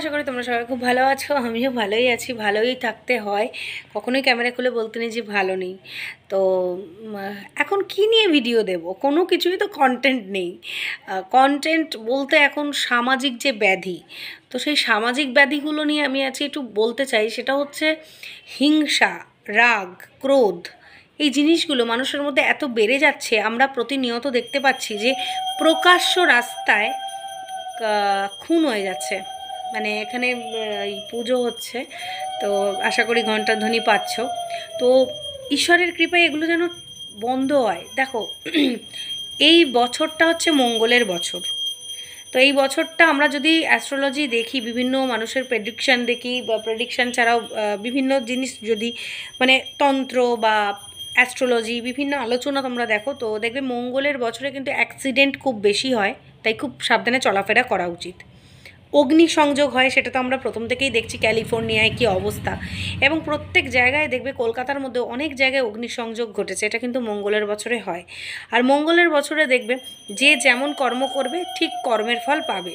আশা করি তোমরা সবাই খুব ভালো আছো। আমিও ভালোই আছি, ভালোই থাকতে হয়। কখনোই ক্যামেরা খুলে বলতে নেই যে ভালো নেই। তো এখন কি নিয়ে ভিডিও দেব? কোনো কিছুই তো কন্টেন্ট নেই। কন্টেন্ট বলতে এখন সামাজিক যে ব্যাধি, তো সেই সামাজিক ব্যাধিগুলো নিয়ে আমি আজকে একটু বলতে চাই। সেটা হচ্ছে হিংসা, রাগ, ক্রোধ। এই জিনিসগুলো মানুষের মধ্যে এত বেড়ে যাচ্ছে, আমরা প্রতিনিয়ত দেখতে পাচ্ছি যে প্রকাশ্য রাস্তায় খুন হয়ে যাচ্ছে। মানে এখানে এই পুজো হচ্ছে, তো আশা করি ঘণ্টার ধ্বনি পাচ্ছ। তো ঈশ্বরের কৃপায় এগুলো যেন বন্ধ হয়। দেখো, এই বছরটা হচ্ছে মঙ্গলের বছর। তো এই বছরটা আমরা যদি অ্যাস্ট্রোলজি দেখি, বিভিন্ন মানুষের প্রেডিকশান দেখি, বা প্রেডিকশান ছাড়াও বিভিন্ন জিনিস যদি মানে তন্ত্র বা অ্যাস্ট্রোলজি বিভিন্ন আলোচনা তোমরা দেখো, তো দেখবে মঙ্গলের বছরে কিন্তু অ্যাক্সিডেন্ট খুব বেশি হয়। তাই খুব সাবধানে চলাফেরা করা উচিত। অগ্নিসংযোগ হয়, সেটা তো আমরা প্রথম থেকেই দেখছি ক্যালিফোর্নিয়ায় কী অবস্থা, এবং প্রত্যেক জায়গায় দেখবে কলকাতার মধ্যে অনেক জায়গায় অগ্নিসংযোগ ঘটেছে। এটা কিন্তু মঙ্গলের বছরে হয়। আর মঙ্গলের বছরে দেখবে যে যেমন কর্ম করবে ঠিক কর্মের ফল পাবে।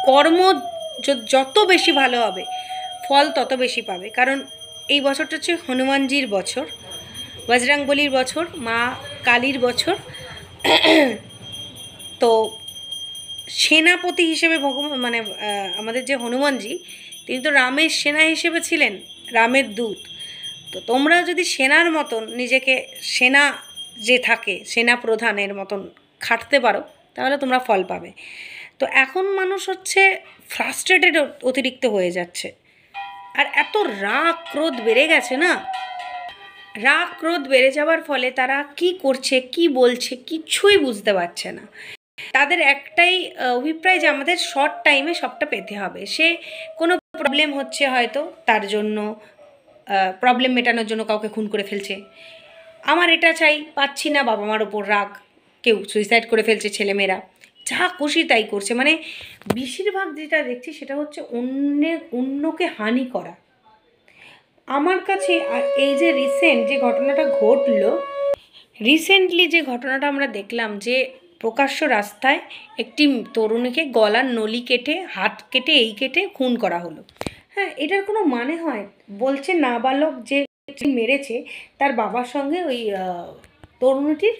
কর্ম যত বেশি ভালো হবে, ফল তত বেশি পাবে। কারণ এই বছরটা হচ্ছে হনুমানজির বছর, বজরংবলির বছর, মা কালীর বছর। তো সেনাপতি হিসেবে ভগবান মানে আমাদের যে হনুমানজি, তিনি তো রামের সেনা হিসেবে ছিলেন, রামের দূত। তো তোমরা যদি সেনার মতন নিজেকে, সেনা যে থাকে সেনা প্রধানের মতন খাটতে পারো, তাহলে তোমরা ফল পাবে। তো এখন মানুষ হচ্ছে ফ্রাস্ট্রেটেড অতিরিক্ত হয়ে যাচ্ছে। আর এত রাগ ক্রোধ বেড়ে গেছে না, রাগ ক্রোধ বেড়ে যাওয়ার ফলে তারা কি করছে কি বলছে কিছুই বুঝতে পারছে না। তাদের একটাই অভিপ্রায় যে আমাদের শর্ট টাইমে সবটা পেতে হবে। সে কোনো প্রবলেম হচ্ছে হয়তো, তার জন্য প্রবলেম মেটানোর জন্য কাউকে খুন করে ফেলছে। আমার এটা চাই, পাচ্ছি না, বাবা মার ওপর রাগ, কেউ সুইসাইড করে ফেলছে, ছেলেমেয়েরা যা খুশি তাই করছে। মানে বেশিরভাগ যেটা দেখছি সেটা হচ্ছে অন্যকে হানি করা। আমার কাছে এই যে রিসেন্ট যে ঘটনাটা ঘটলো, রিসেন্টলি যে ঘটনাটা আমরা দেখলাম, যে প্রকাশ্য রাস্তায় একটি তরুণীকে গলার নলি কেটে, হাত কেটে, এই কেটে খুন করা হলো। হ্যাঁ, এটার কোনো মানে হয়? বলছে নাবালক যে মেরেছে তার বাবার সঙ্গে ওই তরুণীটির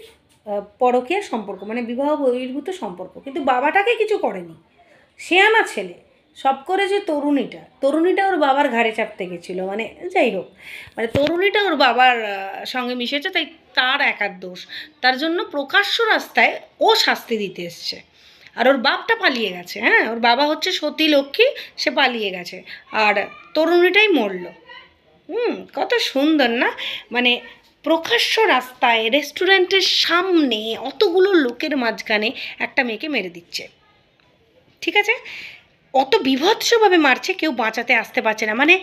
পরকীয়া সম্পর্ক, মানে বিবাহ বহির্ভূত সম্পর্ক। কিন্তু বাবাটাকে কিছু করেনি, সে আমার ছেলে। সব করে যে তরুণীটা ওর বাবার ঘাড়ে চাপতে গেছিলো। মানে যাই হোক, মানে তরুণীটা ওর বাবার সঙ্গে মিশেছে, তাই তার একার দোষ। তার জন্য প্রকাশ্য রাস্তায় ও শাস্তি দিতে এসছে। আর ওর বাপটা পালিয়ে গেছে। হ্যাঁ, ওর বাবা হচ্ছে সতী লক্ষ্মী, সে পালিয়ে গেছে, আর তরুণীটাই মরল। কত সুন্দর না? মানে প্রকাশ্য রাস্তায়, রেস্টুরেন্টের সামনে, অতগুলো লোকের মাঝখানে একটা মেয়েকে মেরে দিচ্ছে। ঠিক আছে, অত বীভৎসভাবে মারছে, কেউ বাঁচাতে আসতে পারছে না, মানে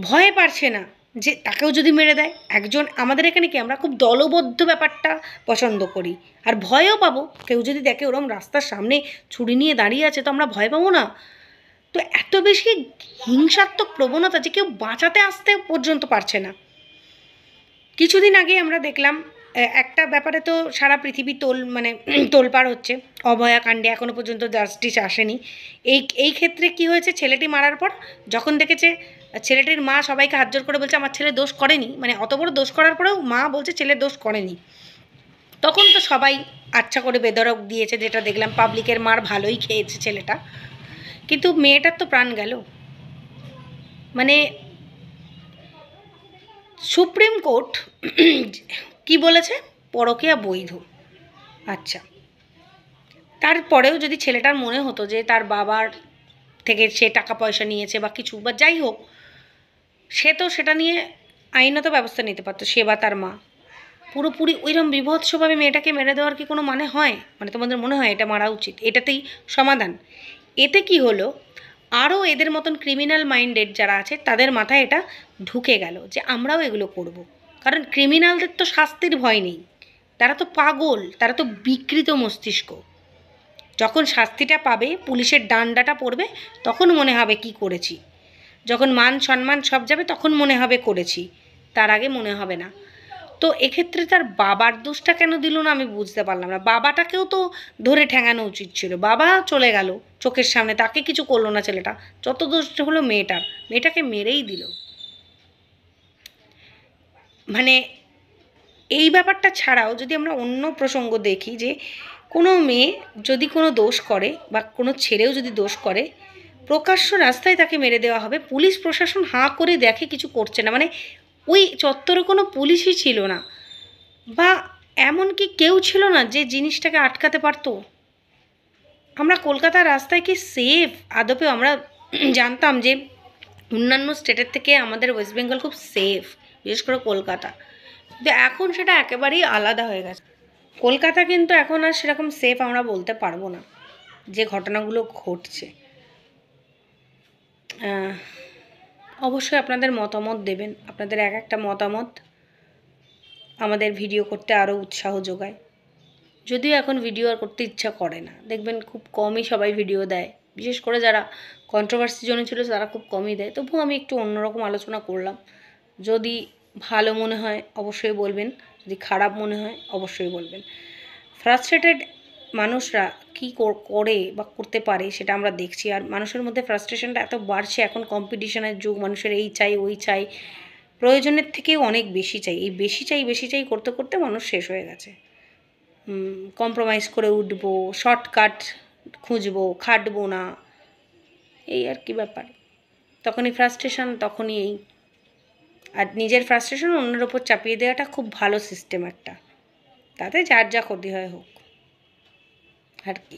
ভয় পারছে না যে তাকেও যদি মেরে দেয় একজন। আমাদের এখানে কি, আমরা খুব দলবদ্ধ ব্যাপারটা পছন্দ করি, আর ভয়ও পাবো। কেউ যদি দেখে ওরম রাস্তার সামনে ছুরি নিয়ে দাঁড়িয়ে আছে, তো আমরা ভয় পাবো না? তো এত বেশি হিংসাত্মক প্রবণতা যে কেউ বাঁচাতে আসতে পর্যন্ত পারছে না। কিছুদিন আগে আমরা দেখলাম একটা ব্যাপারে তো সারা পৃথিবী তোলপাড় হচ্ছে, অভয়াকাণ্ডে। এখনও পর্যন্ত জাস্টিস আসেনি। এই ক্ষেত্রে কি হয়েছে, ছেলেটি মারার পর যখন দেখেছে, ছেলেটির মা সবাইকে হাত জোর করে বলছে আমার ছেলে দোষ করেনি, মানে অত বড় দোষ করার পরেও মা বলছে ছেলে দোষ করেনি, তখন তো সবাই আচ্ছা করে বেদরক দিয়েছে, যেটা দেখলাম। পাবলিকের মার ভালোই খেয়েছে ছেলেটা, কিন্তু মেয়েটার তো প্রাণ গেল। মানে সুপ্রিম কোর্ট কি বলেছে, পরকীয়া বৈধ। আচ্ছা, তারপরেও যদি ছেলেটার মনে হতো যে তার বাবার থেকে সে টাকা পয়সা নিয়েছে বা কিছু, বা যাই হোক, সে তো সেটা নিয়ে আইনত ব্যবস্থা নিতে পারতো, সে বা তার মা। পুরোপুরি ওইরকম বিভৎসভাবে মেয়েটাকে মেরে দেওয়ার কি কোনো মানে হয়? মানে তোমাদের মনে হয় এটা মারা উচিত, এটাতেই সমাধান? এতে কি হলো, আরও এদের মতন ক্রিমিনাল মাইন্ডেড যারা আছে তাদের মাথায় এটা ঢুকে গেল যে আমরাও এগুলো করব। কারণ ক্রিমিনালদের তো শাস্তির ভয় নেই, তারা তো পাগল, তারা তো বিকৃত মস্তিষ্ক। যখন শাস্তিটা পাবে, পুলিশের ডান্ডাটা পড়বে, তখন মনে হবে কি করেছি। যখন মান সম্মান সব যাবে, তখন মনে হবে করেছি, তার আগে মনে হবে না। তো তো এক্ষেত্রে তার বাবার দোষটা কেন দিল না আমি বুঝতে পারলাম না। বাবাটাকেও তো ধরে ঠ্যাঙানো উচিত ছিল। বাবা চলে গেল চোখের সামনে, তাকে কিছু করলো না ছেলেটা, যত দোষ হলো মেয়েটার, মেয়েটাকে মেরেই দিল। মানে এই ব্যাপারটা ছাড়াও যদি আমরা অন্য প্রসঙ্গ দেখি, যে কোনো মেয়ে যদি কোনো দোষ করে বা কোনো ছেলেও যদি দোষ করে, প্রকাশ্য রাস্তায় তাকে মেরে দেওয়া হবে, পুলিশ প্রশাসন হাঁ করে দেখে কিছু করছে না। মানে ওই চত্বরে কোনো পুলিশই ছিল না, বা এমনকি কেউ ছিল না যে জিনিসটাকে আটকাতে পারতো। আমরা কলকাতার রাস্তায় কি সেফ আদপেও? আমরা জানতাম যে অন্যান্য স্টেটের থেকে আমাদের ওয়েস্ট বেঙ্গল খুব সেফ, বিশেষ করে কলকাতা, কিন্তু এখন সেটা একেবারেই আলাদা হয়ে গেছে। কলকাতা কিন্তু এখন আর সেরকম সেফ আমরা বলতে পারবো না, যে ঘটনাগুলো ঘটছে। অবশ্যই আপনাদের মতামত দেবেন। আপনাদের এক একটা মতামত আমাদের ভিডিও করতে আরও উৎসাহ যোগায়। যদিও এখন ভিডিও আর করতে ইচ্ছা করে না, দেখবেন খুব কমই সবাই ভিডিও দেয়, বিশেষ করে যারা কন্ট্রোভার্সি জোনে ছিল তারা খুব কমই দেয়। তবুও আমি একটু অন্যরকম আলোচনা করলাম। যদি ভালো মনে হয় অবশ্যই বলবেন, যদি খারাপ মনে হয় অবশ্যই বলবেন। ফ্রাস্ট্রেটেড মানুষরা কী করে বা করতে পারে সেটা আমরা দেখছি। আর মানুষের মধ্যে ফ্রাস্ট্রেশনটা এত বাড়ছে, এখন কম্পিটিশনের যুগ, মানুষের এই চাই ওই চাই, প্রয়োজনের থেকেও অনেক বেশি চাই। এই বেশি চাই করতে করতে মানুষ শেষ হয়ে গেছে। কম্প্রোমাইজ করে উঠবো, শর্টকাট খুঁজবো, খাটবো না, এই আর কি ব্যাপার। তখনই ফ্রাস্ট্রেশন, তখনই এই। আর নিজের ফ্রাস্ট্রেশন অন্যের ওপর চাপিয়ে দেওয়াটা খুব ভালো সিস্টেম একটা, তাতে যার যা ক্ষতি হয় হোক আর কি।